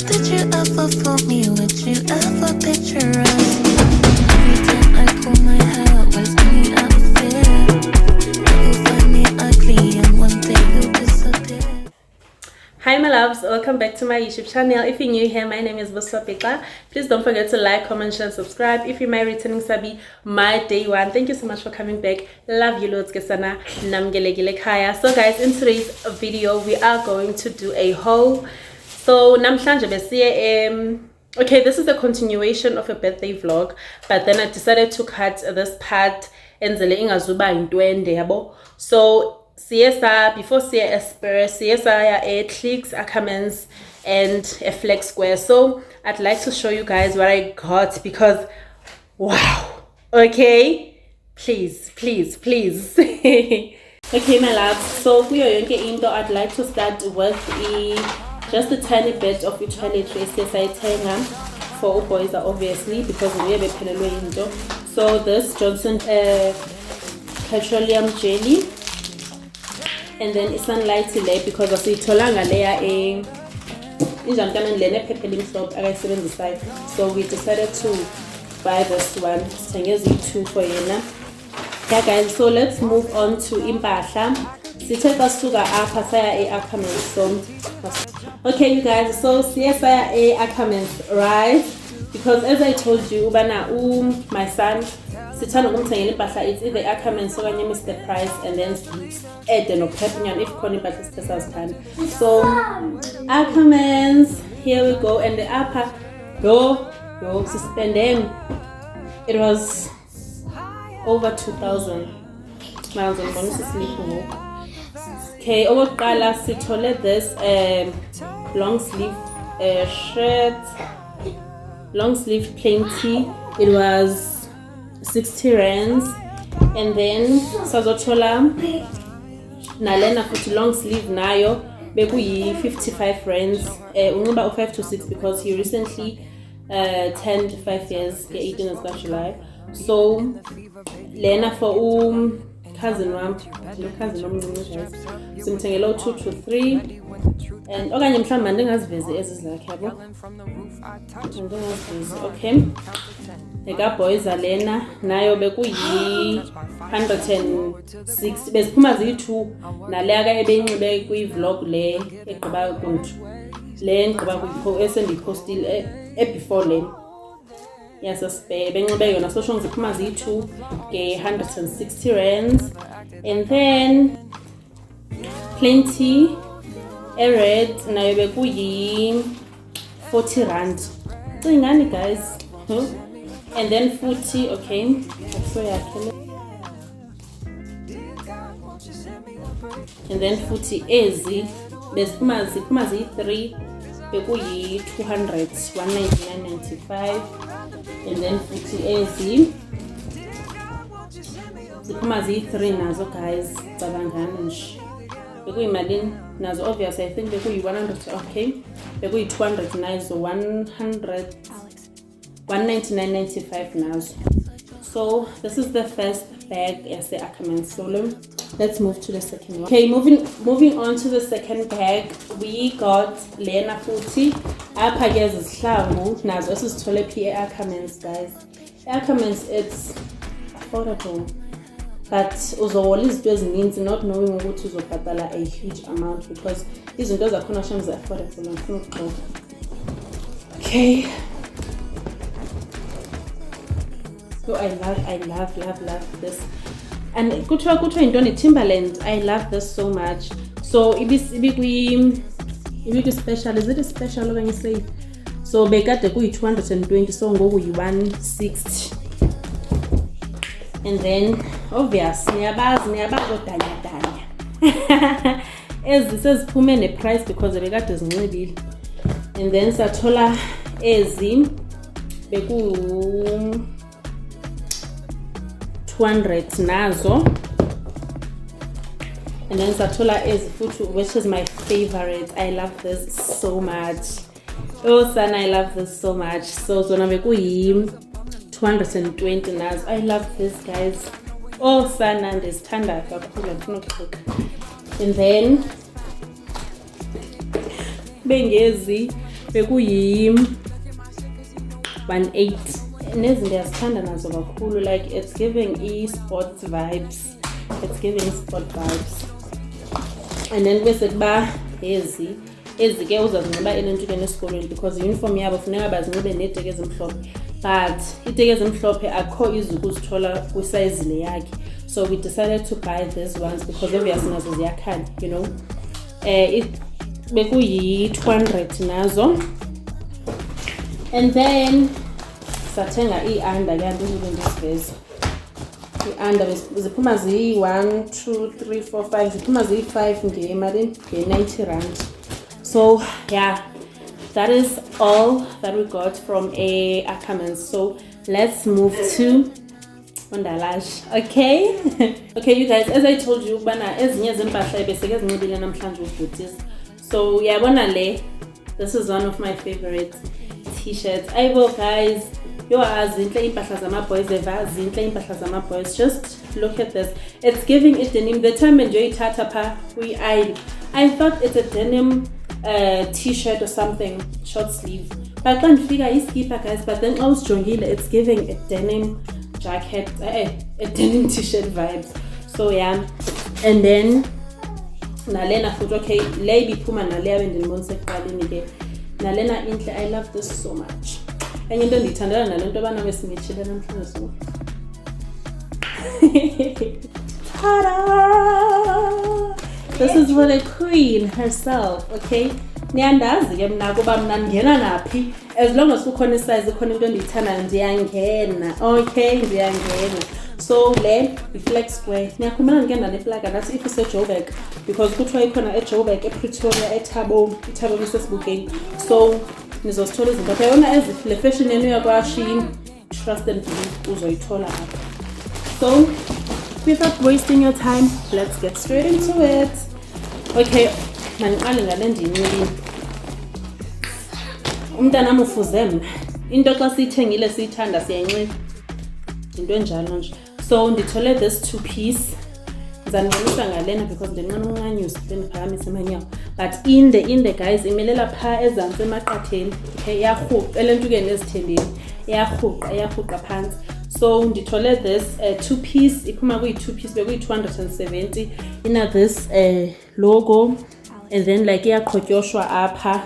Did you ever fool me? Would you ever picture us? Every time I pull my hair, always me out of fear. You find me ugly and one day you disappear. Hi my loves, welcome back to my YouTube channel. If you're new here, my name is Buswapika. Please don't forget to like, comment, share, and subscribe. If you're my returning sabi, my day one, thank you so much for coming back. Love you loads kesana namgelegile kaya. So guys, in today's video we are going to do a haul. So namhlanje besiye okay, this is a continuation of a birthday vlog, but then I decided to cut this part enzele ingazuba intwende yabo. So CSA before CSA CSA Clicks, Ackermans, and a Flex Square. So I'd like to show you guys what I got because wow. Okay, please okay my loves, so kuyo yonke into I'd like to start with just a tiny bit of toiletries esiyayithenga for boys obviously because we have a into. So this Johnson petroleum jelly, and then sunlight le because asiyitholanga leya injantana lena peppermint soap akayisebenzisa. So we decided to buy this one. Sithengeze 2 for yena. Yeah guys, so let's move on to impahla. Sithe kasuka apha saya Ackermans. So okay you guys, so saya Ackermans, right? Because as I told you ubana my son sithanda ukumthengela impahla, it's either Ackermans okanye Mr Price, and then add no peppernyana if khona impahla sithanda. So Ackermans, here we go. And the upper yo suspending, it was over 2,000 miles on bonus sleep. Okay, okokuqala sithole this long sleeve shirt, long sleeve plain tee. It was 60 rands. And then sazothola nalena futhi long sleeve nayo bekuyi 55 rands. Unqoba 5 to 6 because he recently turned 5 years, 18th of July. So lena for cousin wam, simthengela 2 to 3. And okanye mhlawumbe ndingazivezi ezizakhe yabo. Okay, eka boys alena nayo bekuyi 106 beziphuma ziyi2 naleya ka ebenxibe kwi vlog le egqiba kuntu le ngqiba kuyipho esendiyipostile before le yasaspe benxibe yona. So shong ziphuma ziyi2 ke 160 rands. And then plenty a red nayo bekuyi 40 rand. Cingani guys. And then futhi, okay, so and then futhi ezi beziphuma ziyi3 bekuyi 200, 199.95. And then futhi ezi ziphuma ziyi3 nazo guys, cabangani nje bekuyi malini nazo. Obviously I think bekuyi 100. Okay, bekuyi 200 nazo, 199.95 nazo. So this is the first bag as Ackermans solo. Let's move to the second one. Okay, moving on to the second bag, we got lena futhi apha ke izihlangu nazo esizithole phi Ackermans guys. Ackermans, it's affordable, but uzowola izinto ezininzi not knowing ukuthi uzobhadala a huge amount because izinto zakhona shame ze affordable ngifuna ukugqoka. Okay, so I love this. And kuthiwa intoni Timberland, I love this so much. So ibi special, is it a special okanye say? So bekade kuyi 220, so ngoku yi 160. And then obvious niyabazi odanya ezi seziphume ne price because bekade zinxibile. And then sathola ezi beku 200 nazo. And then sathola ezi futhi, which is my favorite. I love this so much. Oh son, I love this so much. So zona bekuyi 220 nazo. I love this guys. Oh son, and ndizithanda kakhulu ngifuna ukugqoka. And then bengezi bekuyi 1.8 nezinto ndiyazithanda nazo kakhulu, like it's giving e-sports vibes, it's giving sport vibes. And then bese kuba ezi ke uzazinxiba enentukeni esikolweni because uniform yabo funeka bazinxibe neeteki ezimhlophe, but iiteki ezimhlophe akho izukuzithola kwisize le yakhe. So we decided to buy these ones because obviously nazo ziyakhanya, you know. Bekuyi 200 nazo. And then sathenga i-under kanti ngibe ndisiveza. I-under ziphuma ziyi 1 2 3 4 5 ziphuma ziyi 5 ngemalini nge-90 rand. So yeah, that is all that we got from Ackermans. So let's move to Ondalash. Okay. Okay, you guys, as I told you, bana ezinye zempahla ebeseke zinxibile namhlanje ubhutis. So yabona le, this is one of my favorite t-shirts. Ayibo guys, yo azinhle impahla zama-boys, zinhle impahla zama-boys. Just look at this. It's giving it denim. The time enjoyithatha pha kwi-aisle, I thought it's a denim t-shirt or something, short sleeve. But then figure iskipper guys, but then I was jongile, it's giving a denim jacket, a denim t-shirt vibes. So yeah, and then nalena futhi, okay, lady phuma naleya bendinibonise ekuqaleni ke. Nalena inhle, I love this so much. Enye into ndiyithandela nalento bana besingitshile namhlanje so. Ta-da! This is for the queen herself, okay? Niyandazi ke mina kuba mina ngena naphi, as long as kukhona isize khona into endiyithanda ndiyangena, okay, ndiyangena. So le i-flex square, niyakhumbula ngena neplaga nathi if ise-Joburg because kuthiwa ikhona e-Joburg, e-Pretoria, eThabo Sesibukeni. So nizosithola izinto apha, yona le fashion yenu yakwa-Shein, trust and believe uzoyithola apha. So without wasting your time, let's get straight into it. Okay, mangiqale ngale ndiyinxibile. Umntanam ufuze mna. Into xa siyithengile siyithanda siyayinxiba. Into enjalo nje. So ndithole this two-piece. Ndizanibonisa ngalena because ndinqena uncanyusa ndiphakamisa amanyawo. But inde guys, imelela pha ezantsi emaqatheni. Okay, iyarhuqa elentukeni ezithembeni. Iyarhuqa phansi. So ndithole this two-piece, iphuma kuyi-two-piece, bekuyi-270. Ina this logo, and then like iyaqhotyoshwa apha.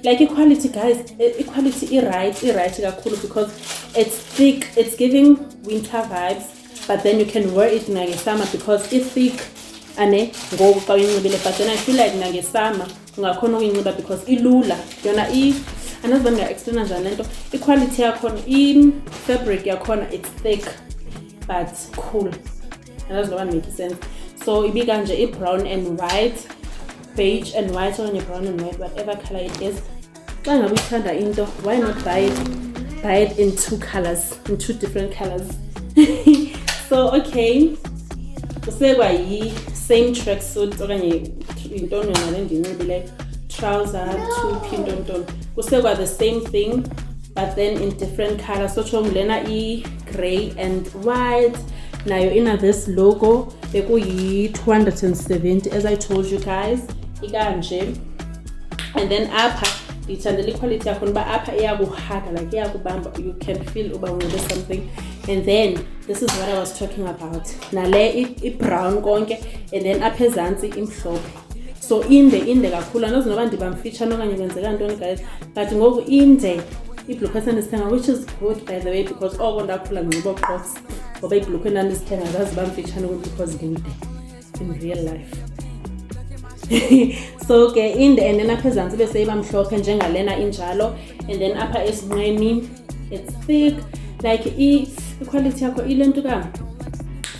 Like equality guys, equality right kakhulu because it's thick, it's giving winter vibes, but then you can wear it summer because it's thick ane ngoku xa uyinxibile, but then I feel like summer ungakhona ukuyinxiba because ilula yona anazi uba ndinga-explaina njani le nto. Equality yakhona, i-fabric yakhona, it's thick but cool. Anazi noba make sense. So ibika nje i-brown and white, beige and white, okanye brown and white, whatever color it is. Xa ngabe uyithanda into, why not buy it in two different colors. So okay, kusekwa yi-same tracksuit okanye intoni yona le ndiyinxibileyo, trouser, two-pin tonton. Kusekwa the same thing but then in different colors. So chongilena i-grey and white, nayo ina this logo, bekuyi-270 as I told you guys, ikanje. And then apha ndiyithandela equality yakhona uba apha iyakuhaga, like iyakubamba, you can feel uba unxibe something. And then this is what I was talking about, nale i-brown konke, and then apha ezantsi imhlophe. So inde kakhulu, anozi noba ndibamfitshane okanye kwenzeka ntoni guys, but ngoku inde ibhlukhwe esendizithenga, which is good by the way because oko ndakhula nginxiba oxhosa, ngoba ibhlukhwe endandizithenga zaziba mfitshane because nginde in real life. So ke inde, and then apha ezantsi bese iba mhlophe njengalena injalo, and then apha esinqeni it's thick, like i-quality yakho ilento ka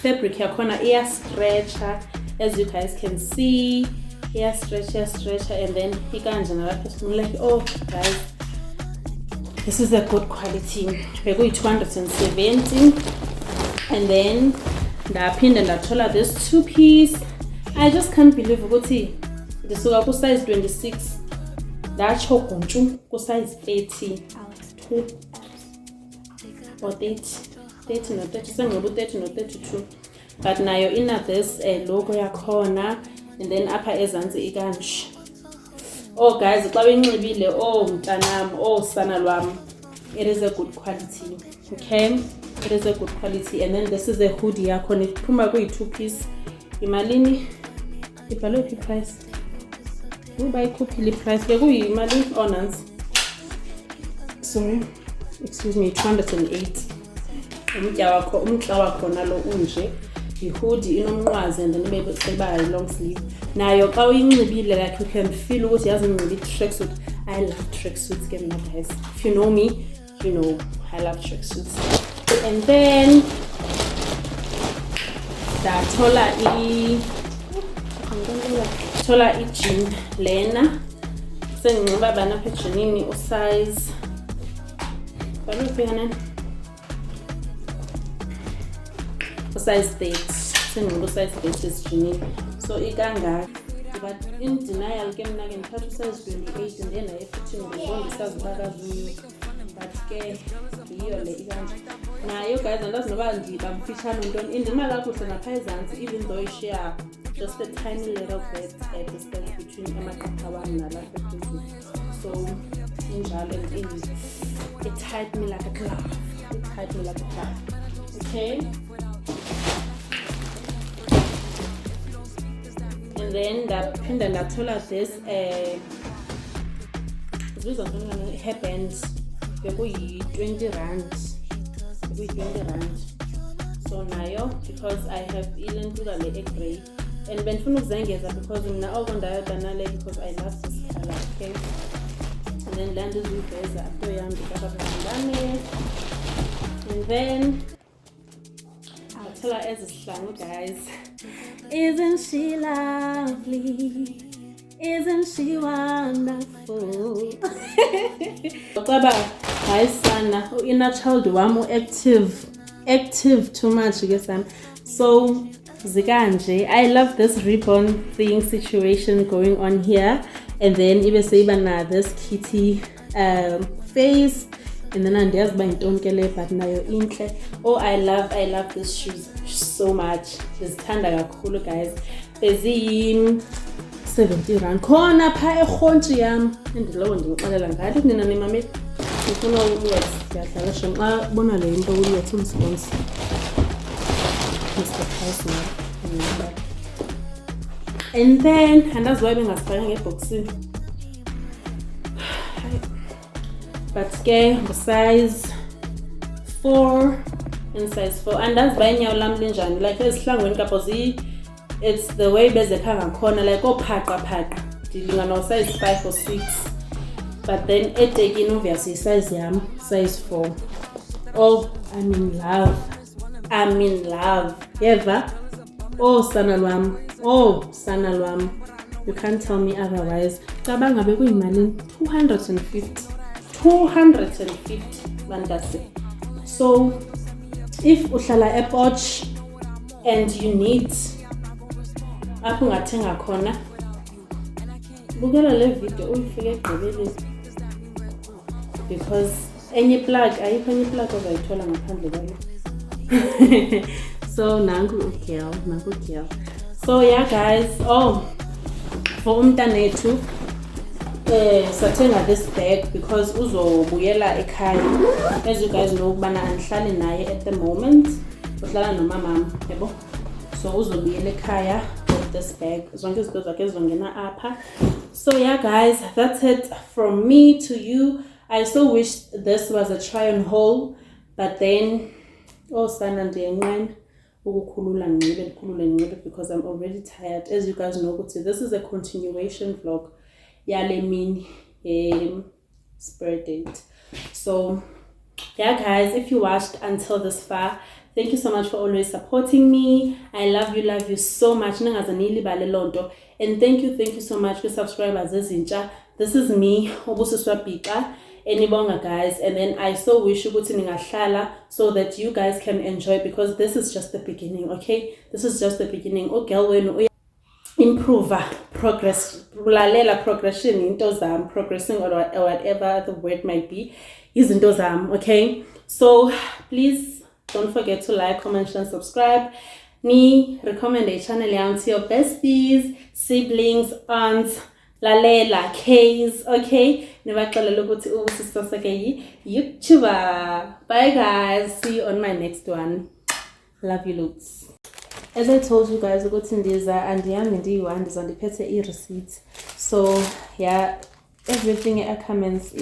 fabric yakhona iyastretcha, as you guys can see, stretch, and then ikanje nalapha esinqeni, like oh guys, this is a good quality. Bekuyi-270, and then ndaphinda ndathola this two-piece. I just can't believe ukuthi ndisuka ku-size 26 ndatsho gontshu ku-size 30 or 30 no 30, sengoba u-30 no 32, but nayo ina this logo yakhona, and then apha ezantsi ikanje. Oh guys, xa uyinxibile, oh mntanam, oh sana lwam, it is a good quality, okay? It is a good quality. And then this is a hoodie yakhona, iphuma kuyi-2 piece. Imalini? Ibhalwe phi price? Uba ikhuphile price ke kuyimalini? Oh nansi. Sorry. Excuse me, 208. Umntla wakhona lo unje. I-hoodie inomnqwazi and then iba long sleeve. Nayo xa uyinxibile, like you can feel ukuthi yazi unxibe i-tracksuit. I love tracksuits ke mina guys. If you know me, you know I love tracksuits. And then ndathola i-jean lena. Senginxiba bana pha ejinini usize. Baluphi yana? Size 30. Senginxiba size 30 ejinini. So ikangaka. But in denial ke mina ke ngithatha size 28 and then I-15 ngizonke sazibakazi. But ke yiyo le ikanje. Nayo guys, andazi noba ngibamfitshane ntoni. Indima kakuhle ngapha ezantsi, even though ishare just a tiny little bit distance between amaqatha wami nalapha phezulu. So injalo and it tied me like a glove. It tied me like a glove. Okay. And then ndaphinda ndathola this hairband bekuyi-20 rand. So nayo, because I have ilentuka le grey and benifuna ukuzengeza because mina okondayodana le because I love this color, okay? And then land iziveza after yami ndikababangane. And then I'll tell her as a slang, guys. Isn't she lovely? Isn't she wonderful? Baba, hi sana. Inner child wami active too much, guess I'm. So zikanje, I love this ribbon thing situation going on here, and then ibe seyibana this kitty face. And then andiyazi uba yintoni ke le but nayo inhle. Oh, I love these shoes so much. Ndizithanda kakhulu guys. Beziyi-70 rand. Khona pha erhontshi yam endilowo ndinixelela ngathi kunina nemameli ndifuna uLuet. Ndiyadlala shem xa bona le into uLuet umsponsor. Mr. Price now. And then andazi why bengasifakanga ebhokisini. But ke size 4 and size 4 and that's by inyawo lam linjani like esihlangweni kapho it's the way bezekha ngakhona like ophaqa ndilinga no size 5 or 6 but then etekini obviously size yam size 4. Oh, I'm in love yeva. Oh sana lwam, you can't tell me otherwise. Cabanga bekuyimali 250 bandase. So if uhlala ePorch and you need apho ungathenga khona, bukela le video uyifike egqibeleni because enye plug ayikho enye plug ozayithola ngaphandle kwayo. So nangu girl. So yeah guys, for umntanethu sathenga this bag because uzobuyela ekhaya. As you guys know ubana andihlali naye at the moment, uhlala nomama yebo. So uzobuyela ekhaya with this bag. Zonke izinto zakhe zizongena apha. So yeah guys, that's it from me to you. I so wish this was a try on haul, but then sana ndiyenqena ukukhulula ngibe because I'm already tired. As you guys know, this is a continuation vlog yale mini spirit date. So yeah guys, if you watched until this far, thank you so much for always supporting me. I love you so much. And thank you so much for subscribers. This is me, Obusiswa Pika. Enibonga guys, and then I so wish you so that you guys can enjoy, because this is just the beginning, okay? This is just the beginning. Oh girl, when improve, progression into zam, progressing or whatever the word might be, is into zam, okay? So please don't forget to like, comment, and subscribe. Recommend a channel to your besties, siblings, aunts, lalela case, okay? Nibaxelela ukuthi ubusiso sakhe yi-YouTuber. Bye guys, see you on my next one. Love you loads. As I told you guys ukuthi ndiza andiyami ndiyi-1 ndiza ndiphethe i-receipts. So yeah, everything e-comments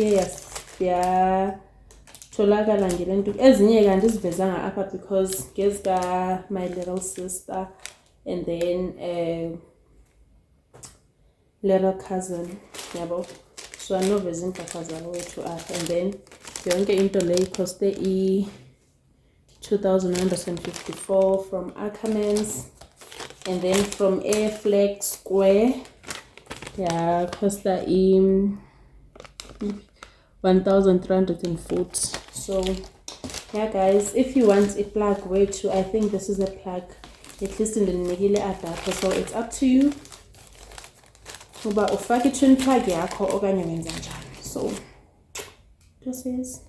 tholakala ngile nto. Ezinye kanti sivezanga apha because ngezika my little sister and then little cousin, yabo. So anoveza impahla zabo wethu apha, and then yonke into le ikoste $2,154 from Ackermans, and then from Airflex Square costa $1,340. So yeah guys, if you want a plug way too, I think this is a plug, at least in the negile adapter, so it's up to you uba ufake i-twin plug yakho okanye wenza njani. So this is